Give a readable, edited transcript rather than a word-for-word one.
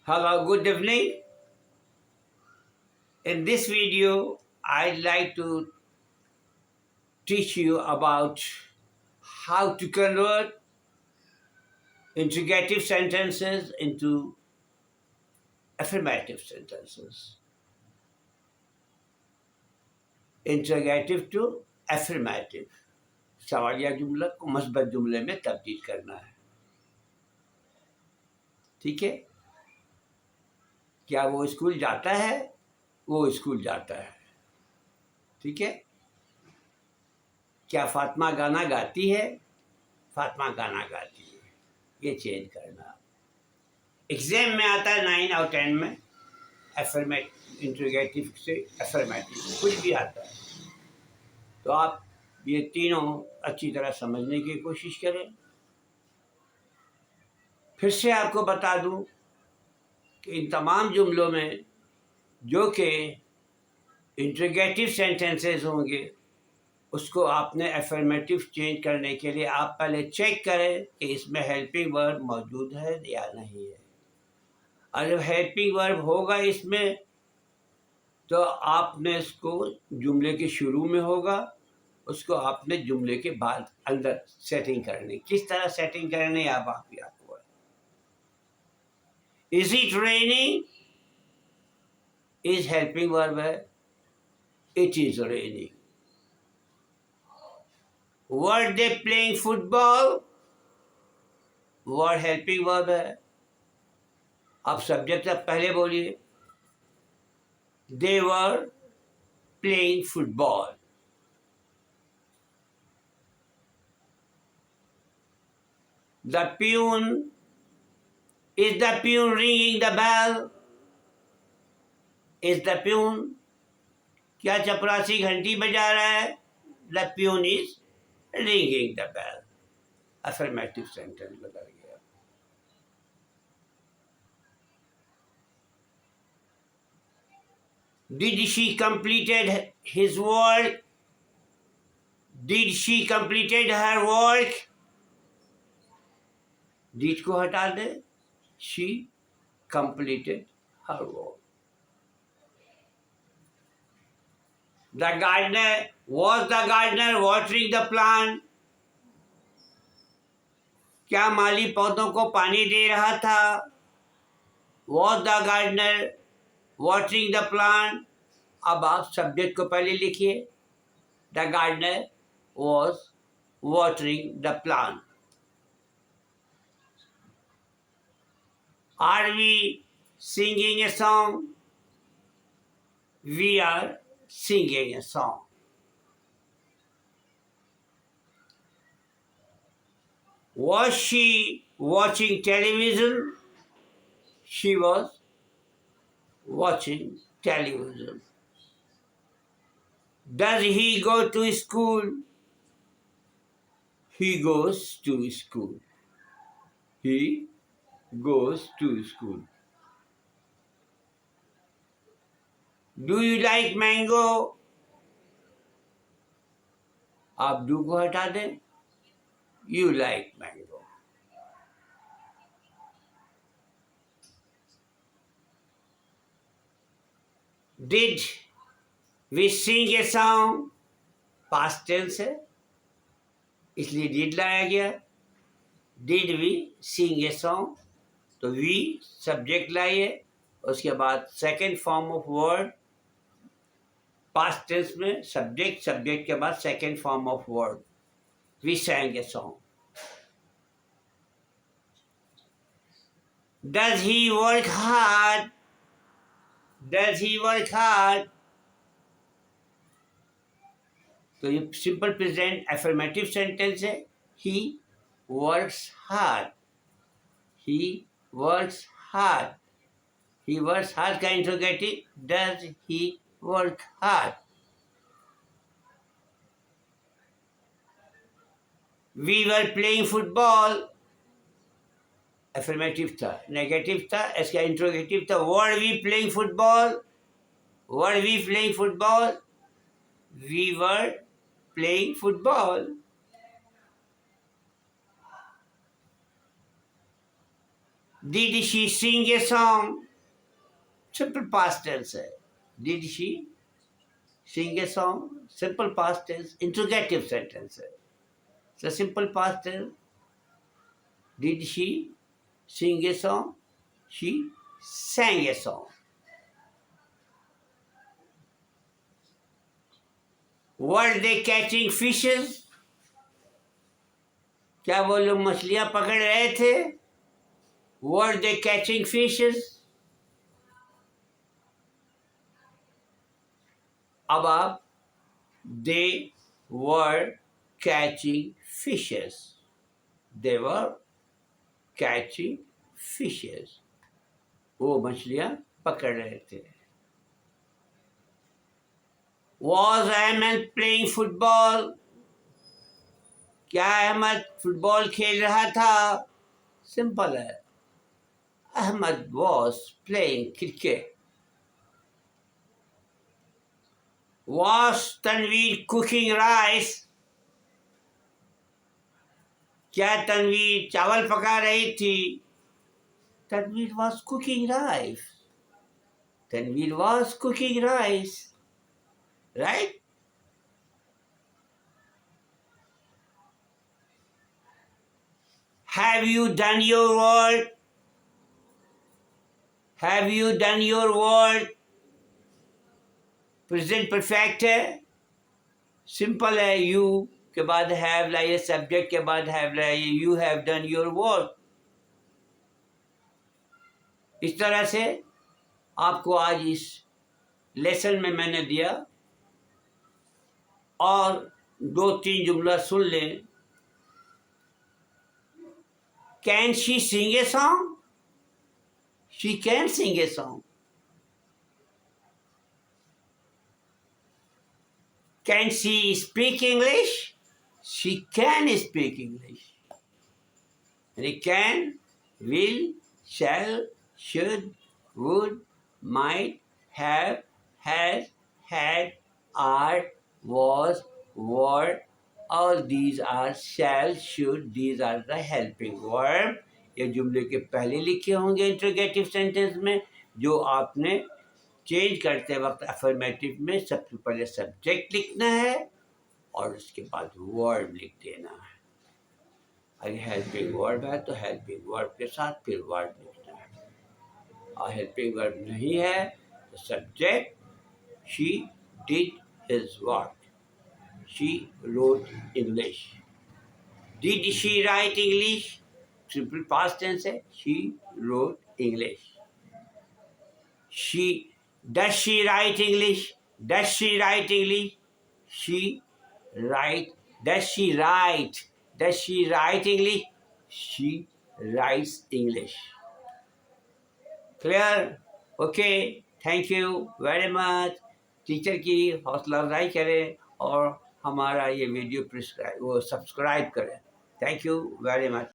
Hello, good evening. In this video, I'd like to teach you about how to convert interrogative sentences into affirmative sentences. Interrogative to affirmative. सवालिया जुमला को مثبت जुमले में तब्दील करना है. ठीक है? क्या वो स्कूल जाता है? वो स्कूल जाता है. ठीक है? क्या फातिमा गाना गाती है? फातिमा गाना गाती है. ये चेंज करना. एग्जाम में आता है 9 और 10 में एफर्मेटिव इंटरोगेटिव से एफर्मेटिव कुछ भी आता है. तो आप ये तीनों अच्छी तरह समझने की कोशिश करें. फिर से आपको बता दूं कि इन तमाम जुमलों में जो कि इंटरोगेटिव सेंटेंसेस होंगे उसको आपने एफर्मेटिव चेंज करने के लिए आप पहले चेक करें कि इसमें हेल्पिंग वर्ब मौजूद है या नहीं है. और जब हेल्पिंग वर्ब होगा इसमें तो आपने इसको जुमले के शुरू में होगा, उसको आपने जुमले के बाद अंदर सेटिंग करनी. किस तरह सेटिंग करनी आप आपको is it raining is helping verb है. It is raining. Were they playing football were helping verb है. आप सब्जेक्ट आप पहले बोलिए. They were playing football. The peon, is the peon ringing the bell? Is the peon, क्या चपरासी घंटी बजा रहा है? The peon is ringing the bell. Affirmative sentence बदल गया. Did she completed his work? Did she completed her work? Did को हटा दे. She completed her work. The gardener, was the gardener watering the plant? क्या माली पौधों को पानी दे रहा था? Was the gardener watering the plant? अब आप सब्जेक्ट को पहले लिखिए. The gardener was watering the plant. Are we singing a song? We are singing a song. Was she watching television? She was watching television. Does he go to school? He goes to school. He goes to school. Do you like mango? आप do को हटा दें. You like mango. Did we sing a song? Past tense है इसलिए did लाया गया. Did we sing a song? तो we subject लाइए. उसके बाद second form of word past tense में सब्जेक्ट के बाद second form of word. We sang a song. Does he work hard? Does he work hard? तो ये सिंपल प्रेजेंट एफर्मेटिव सेंटेंस है. He works hard. He works hard. He works hard का interrogative. Does he work hard? We were playing football. Affirmative था. Negative था. इसका interrogative था. Were we playing football? Were we playing football? We were playing football. Did she sing a song? Simple past tense है. Did she sing a song? Simple past tense. Interrogative sentence है. So simple past tense. Did she sing a song? She sang a song. Were they catching fishes? क्या वो लोग मछलियां पकड़ रहे थे? Were they catching fishes? अब आप they were catching fishes. They were catching fishes. वो मछलियां पकड़ रहे थे. Was Ahmed playing football? क्या अहमद फुटबॉल खेल रहा था? सिंपल है. Ahmed was playing cricket. Was Tanveer cooking rice? क्या तनवीर चावल पका रही थी? Tanveer was cooking rice. Tanveer was cooking rice. Right? Have you done your work? Have you done your work? Present perfect है. Simple है. You के बाद have लाइए, subject के बाद have लाइए. You have done your work. इस तरह से आपको आज इस लेसन में मैंने दिया. और 2-3 जुमला सुन लें. Can she sing a song? She can sing a song. Can she speak English? She can speak English. And can, will, shall, should, would, might, have, has, had, are, was, were. All these are shall, should. These are the helping verb. ये जुमले के पहले लिखे होंगे interrogative sentence में, जो आपने change करते वक्त अफर्मेटिव में सबसे पहले सब्जेक्ट लिखना है और उसके बाद वर्ब लिख देना है. अगर हेल्पिंग वर्ब है तो हेल्पिंग वर्ब के साथ फिर वर्ब लिखना है. और हेल्पिंग वर्ब नहीं है तो subject. She did his work. She wrote English. Did she write English? Simple past tense है. She wrote English. Does she write English? Does she write English? She write. Does she write? Does she write English? She writes English. Clear? Okay. Thank you very much. Teacher की हौसला अफजाई करें और हमारा ये video subscribe करें. Thank you very much.